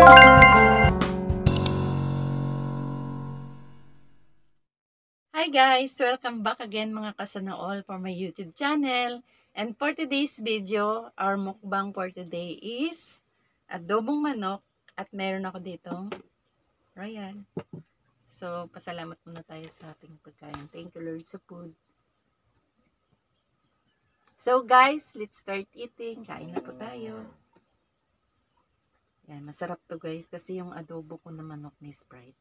Hi guys! Welcome back again mga kasanaol for my YouTube channel. And for today's video, our mukbang for today is adobong manok at meron ako dito royal. So, pasalamat muna tayo sa ating pagkain. Thank you Lord sa food. So guys, let's start eating. Kain na po tayo. Yan, masarap to guys kasi yung adobo ko na manok may Sprite.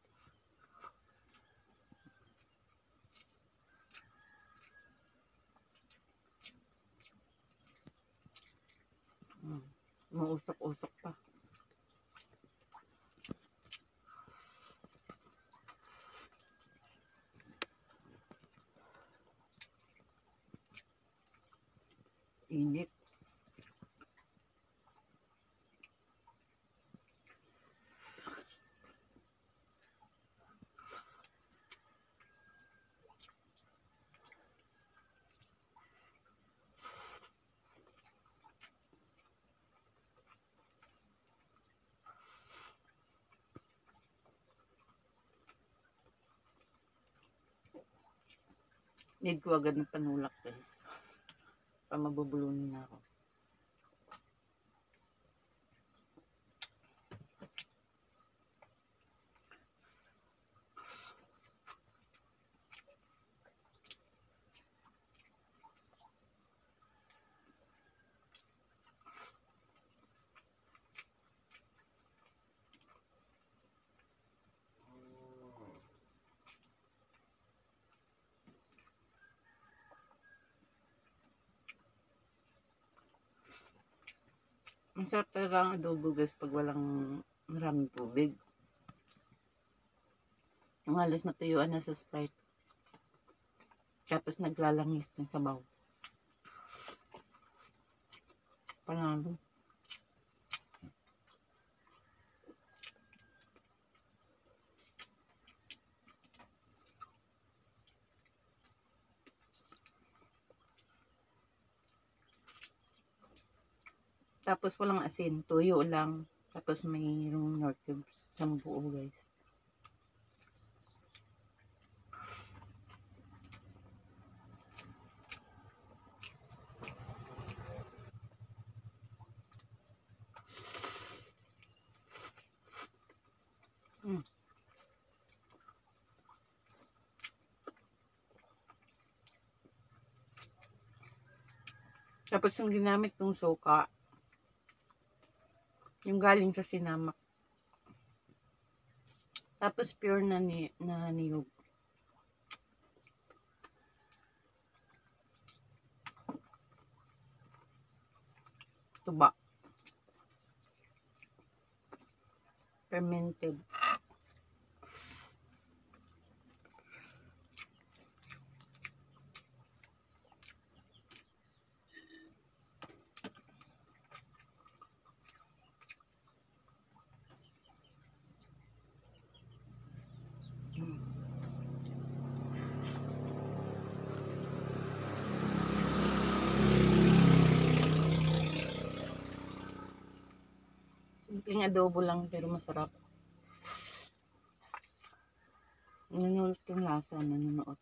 Mausok-usok pa. Init. Need ko agad ng panulak guys. Pa mabubulunin na ako. Masarap talaga ang adobo guys pag walang maraming tubig. Yung halos natuyuan na sa Sprite. Tapos naglalangis yung sabaw. Panalo. Tapos walang asin, tuyo lang. Tapos mayroong Knorr cubes sa buo guys. Tapos yung ginamit kong suka, yung galing sa sinamak. Tapos pure na niyog. Tuba. Fermented. Simpleng adobo lang pero masarap. Nanunuot yung lasa, nanunuot.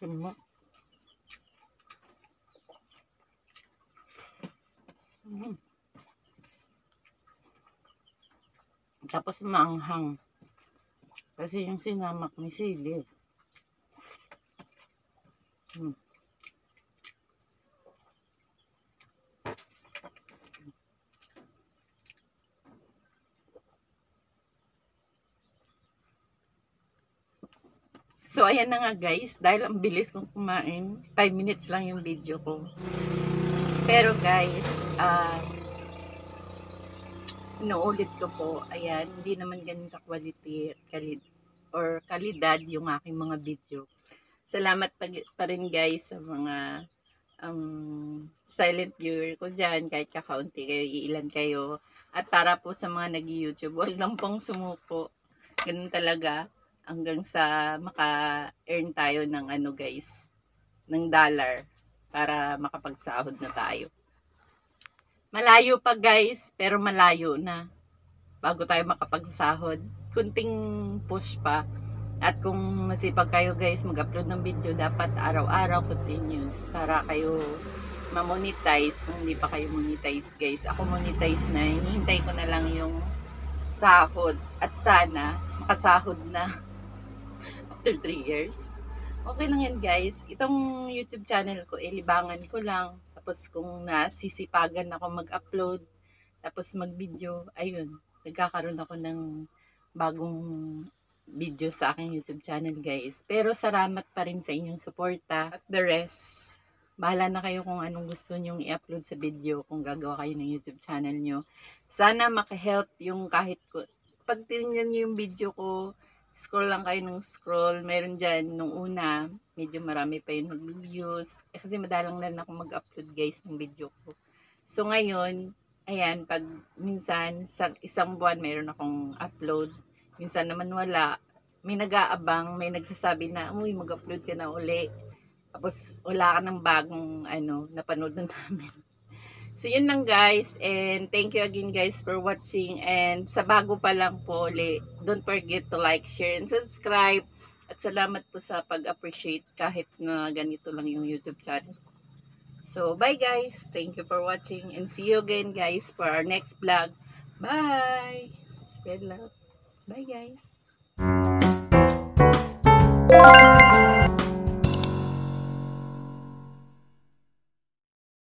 Semua. Tapos maanghang. Kasi yung sinamak ni sili. So, ayan na nga guys. Dahil ang bilis kong kumain, 5 minutes lang yung video ko. Pero guys, inuulit ko po, ayan, hindi naman ganun ka-quality or kalidad yung aking mga video. Salamat pa rin guys sa mga silent viewer ko dyan, kahit kakaunti kayo, iilan kayo. At para po sa mga nag-YouTube, wag lang pong sumuko. Ganun talaga. Hanggang sa maka-earn tayo ng guys, ng dollar para makapagsahod na tayo. Malayo pa guys, pero malayo na bago tayo makapagsahod. Kunting push pa. At kung masipag kayo guys mag-upload ng video, dapat araw-araw continuous para kayo ma-monetize. Kung hindi pa kayo monetize guys, ako monetize na, hinihintay ko na lang yung sahod at sana makasahod na after 3 years. Okay lang yan guys. Itong YouTube channel ko, libangan ko lang. Tapos kung nasisipagan ako mag-upload, tapos mag-video, ayun, nagkakaroon ako ng bagong video sa aking YouTube channel guys. Pero salamat pa rin sa inyong suporta. At the rest, bahala na kayo kung anong gusto nyong i-upload sa video kung gagawa kayo ng YouTube channel nyo. Sana maka-help yung kahit pag tinignan nyo yung video ko, scroll lang kayo ng scroll. Meron dyan, nung una, medyo marami pa yung views. Kasi madalang lang ako mag-upload guys ng video ko. So ngayon, ayan, pag minsan, sa isang buwan meron akong upload. Minsan naman wala. May nag-aabang, may nagsasabi na, uy, mag-upload ka na uli. Tapos wala ka ng bagong, napanood na namin. So, yun lang guys. And thank you again guys for watching. And sa bago pa lang po ulit, don't forget to like, share, and subscribe. At salamat po sa pag-appreciate kahit na ganito lang yung YouTube channel. So, bye guys. Thank you for watching. And see you again guys for our next vlog. Bye! Spread love. Bye guys!